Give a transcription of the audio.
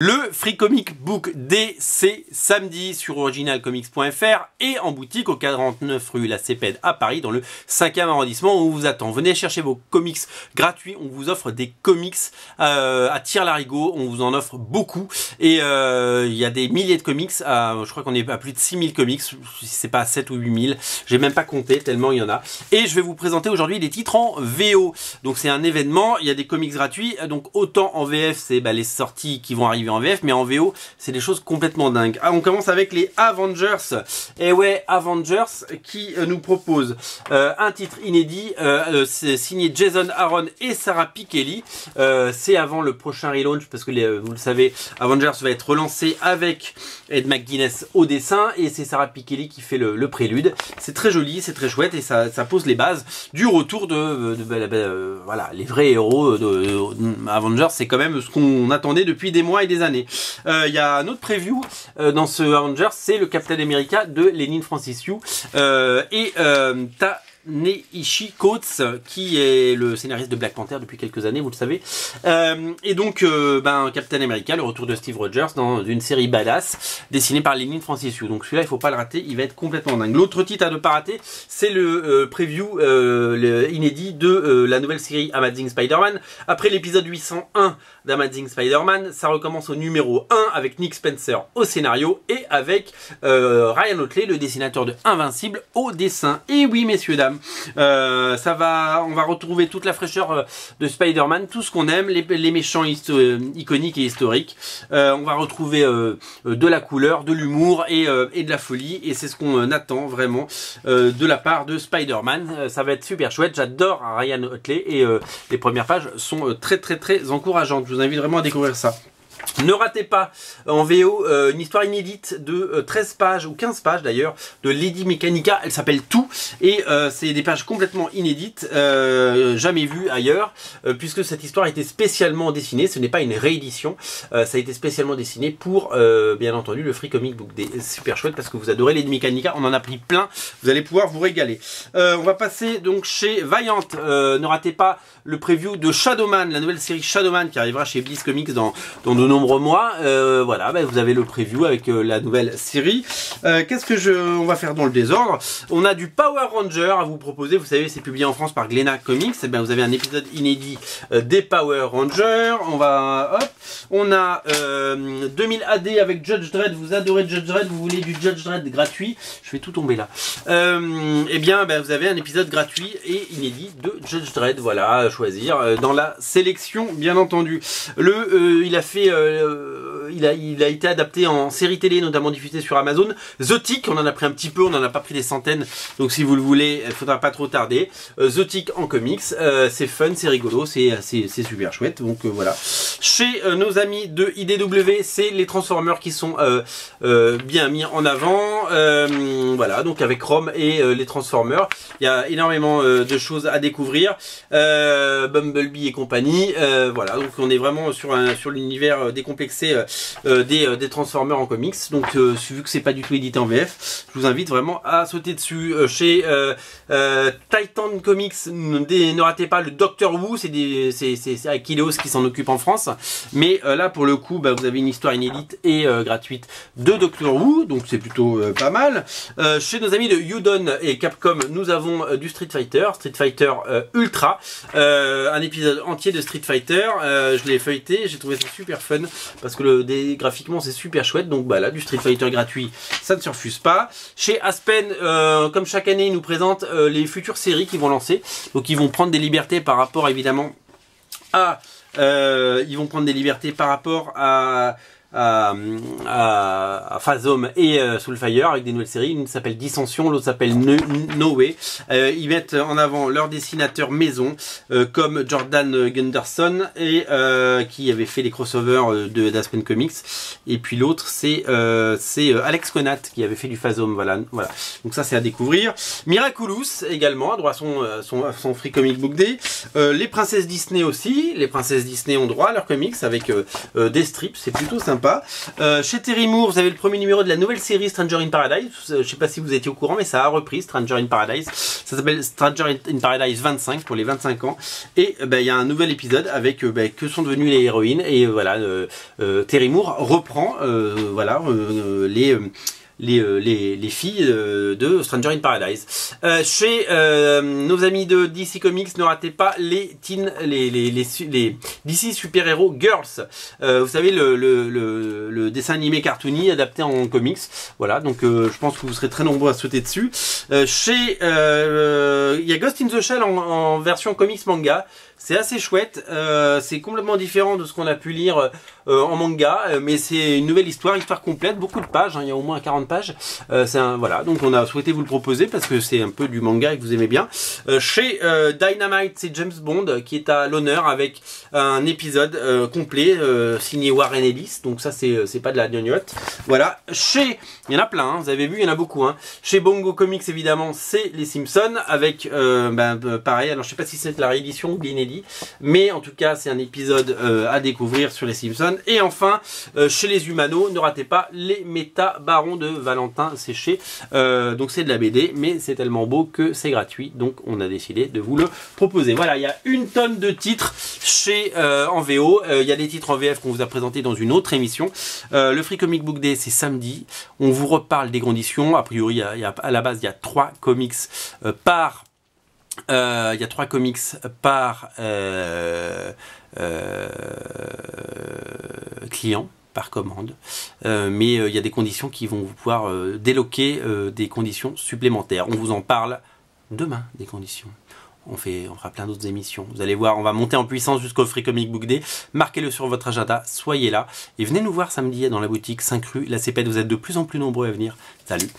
Le Free Comic Book Day, c'est samedi sur originalcomics.fr et en boutique au 49 rue La Cépède à Paris dans le 5e arrondissement où on vous attend. Venez chercher vos comics gratuits, on vous offre des comics à tire-larigot, on vous en offre beaucoup et il y a des milliers de comics, je crois qu'on est à plus de 6000 comics, si c'est pas 7 ou 8000, j'ai même pas compté tellement il y en a. Et je vais vous présenter aujourd'hui des titres en VO, donc c'est un événement, il y a des comics gratuits, donc autant en VF c'est les sorties qui vont arriver en VF, mais en VO c'est des choses complètement dingues. On commence avec les Avengers. Et ouais, Avengers qui nous propose un titre inédit, c'est signé Jason Aaron et Sarah Pichelli. C'est avant le prochain relaunch parce que vous le savez, Avengers va être relancé avec Ed McGuinness au dessin et c'est Sarah Pichelli qui fait le prélude. C'est très joli, c'est très chouette et ça pose les bases du retour voilà, les vrais héros de Avengers. C'est quand même ce qu'on attendait depuis des mois et des années. Il y a un autre preview dans ce Avengers, c'est le Captain America de Leinil Francis Yu et Neishi Coates qui est le scénariste de Black Panther depuis quelques années, vous le savez. Et donc Captain America, le retour de Steve Rogers dans une série badass dessinée par Leinil Francis Yu. Donc celui-là il faut pas le rater, il va être complètement dingue. L'autre titre à ne pas rater, c'est le preview inédit de la nouvelle série Amazing Spider-Man. Après l'épisode 801 d'Amazing Spider-Man, ça recommence au numéro 1 avec Nick Spencer au scénario et avec Ryan Otley, le dessinateur de Invincible, au dessin. Et oui messieurs dames, on va retrouver toute la fraîcheur de Spider-Man, tout ce qu'on aime, les méchants iconiques et historiques. On va retrouver de la couleur, de l'humour et de la folie, et c'est ce qu'on attend vraiment de la part de Spider-Man. Ça va être super chouette, j'adore Ryan Otley et les premières pages sont très encourageantes. Je vous invite vraiment à découvrir ça. Ne ratez pas en VO une histoire inédite de 13 pages ou 15 pages d'ailleurs de Lady Mechanica. Elle s'appelle Tout et c'est des pages complètement inédites, jamais vues ailleurs, puisque cette histoire a été spécialement dessinée. Ce n'est pas une réédition, ça a été spécialement dessiné pour bien entendu le Free Comic Book Day. Super chouette parce que vous adorez Lady Mechanica, on en a pris plein, vous allez pouvoir vous régaler. On va passer donc chez Valiant. Ne ratez pas le preview de Shadowman, la nouvelle série Shadowman qui arrivera chez Bliss Comics dans de nombreux mois. Voilà, vous avez le preview avec la nouvelle série. Qu'est-ce que on va faire dans le désordre? On a du Power Ranger à vous proposer. Vous savez, c'est publié en France par Glénat Comics. Et bien, vous avez un épisode inédit des Power Rangers. On a 2000 AD avec Judge Dredd. Vous adorez Judge Dredd, vous voulez du Judge Dredd gratuit. Je fais tout tomber là. Et bien, vous avez un épisode gratuit et inédit de Judge Dredd. Voilà, à choisir dans la sélection, bien entendu. Il a fait il a été adapté en série télé, notamment diffusé sur Amazon. The Tick, on en a pris un petit peu, on n'en a pas pris des centaines, donc si vous le voulez, il faudra pas trop tarder. The Tick en comics, c'est fun, c'est rigolo, c'est super chouette, donc voilà. Chez nos amis de IDW, c'est les Transformers qui sont bien mis en avant, voilà, donc avec Rome et les Transformers, il y a énormément de choses à découvrir, Bumblebee et compagnie, voilà, donc on est vraiment sur l'univers décomplexé des Transformers en comics. Donc vu que c'est pas du tout édité en VF, je vous invite vraiment à sauter dessus. Chez Titan Comics, ne ratez pas le Doctor Who, c'est Akileos qui s'en occupe en France, mais là pour le coup vous avez une histoire inédite et gratuite de Doctor Who, donc c'est plutôt pas mal. Chez nos amis de Udon et Capcom, nous avons du Street Fighter Ultra, un épisode entier de Street Fighter, je l'ai feuilleté, j'ai trouvé ça super fun parce que graphiquement c'est super chouette. Donc là, du Street Fighter gratuit, ça ne se refuse pas. Chez Aspen, comme chaque année, ils nous présentent les futures séries qu'ils vont lancer. Donc ils vont prendre des libertés par rapport évidemment à Phasm et Soulfire avec des nouvelles séries. Une s'appelle Dissension, l'autre s'appelle No Way. Ils mettent en avant leurs dessinateurs maison comme Jordan Gunderson et qui avait fait les crossovers d'Aspen Comics, et puis l'autre c'est Alex Conat qui avait fait du Phasm. Voilà. Donc ça c'est à découvrir. Miraculous également a droit à son Free Comic Book Day. Les princesses Disney aussi. Les princesses Disney ont droit à leurs comics avec des strips, c'est plutôt sympa. sympa. Chez Terry Moore, vous avez le premier numéro de la nouvelle série Stranger in Paradise. Je sais pas si vous étiez au courant, mais ça a repris Stranger in Paradise. Ça s'appelle Stranger in Paradise 25 pour les 25 ans. Et il y a un nouvel épisode avec que sont devenues les héroïnes. Et voilà, Terry Moore reprend voilà, les filles de Stranger in Paradise. Chez nos amis de DC Comics, ne ratez pas les DC Super Hero Girls. Vous savez, le dessin animé cartoony adapté en comics. Voilà, donc je pense que vous serez très nombreux à sauter dessus. Il y a Ghost in the Shell en version comics manga. C'est assez chouette, c'est complètement différent de ce qu'on a pu lire en manga, mais c'est une nouvelle histoire complète, beaucoup de pages, hein, il y a au moins 40 pages. Voilà, donc on a souhaité vous le proposer parce que c'est un peu du manga et que vous aimez bien. Chez Dynamite, c'est James Bond qui est à l'honneur avec un épisode complet signé Warren Ellis, donc ça c'est pas de la gnognotte. Voilà, il y en a plein, hein, vous avez vu, il y en a beaucoup. Hein. Chez Bongo Comics, évidemment, c'est les Simpsons avec, pareil, alors je sais pas si c'est la réédition ou l'inédit, mais en tout cas c'est un épisode à découvrir sur les Simpsons. Et enfin chez les Humanos, ne ratez pas les Méta Barons de Valentin Séché. Donc c'est de la BD, mais c'est tellement beau que c'est gratuit, donc on a décidé de vous le proposer. Voilà, il y a une tonne de titres chez en VO. Il y a des titres en VF qu'on vous a présentés dans une autre émission. Le Free Comic Book Day, c'est samedi. On vous reparle des conditions. A priori, à la base, il y a 3 comics par client, par commande, mais il y a des conditions qui vont vous pouvoir déloquer des conditions supplémentaires. On vous en parle demain des conditions. On fera plein d'autres émissions. Vous allez voir, on va monter en puissance jusqu'au Free Comic Book Day. Marquez-le sur votre agenda, soyez là. Et venez nous voir samedi dans la boutique 5 rue La Cépède. Vous êtes de plus en plus nombreux à venir. Salut!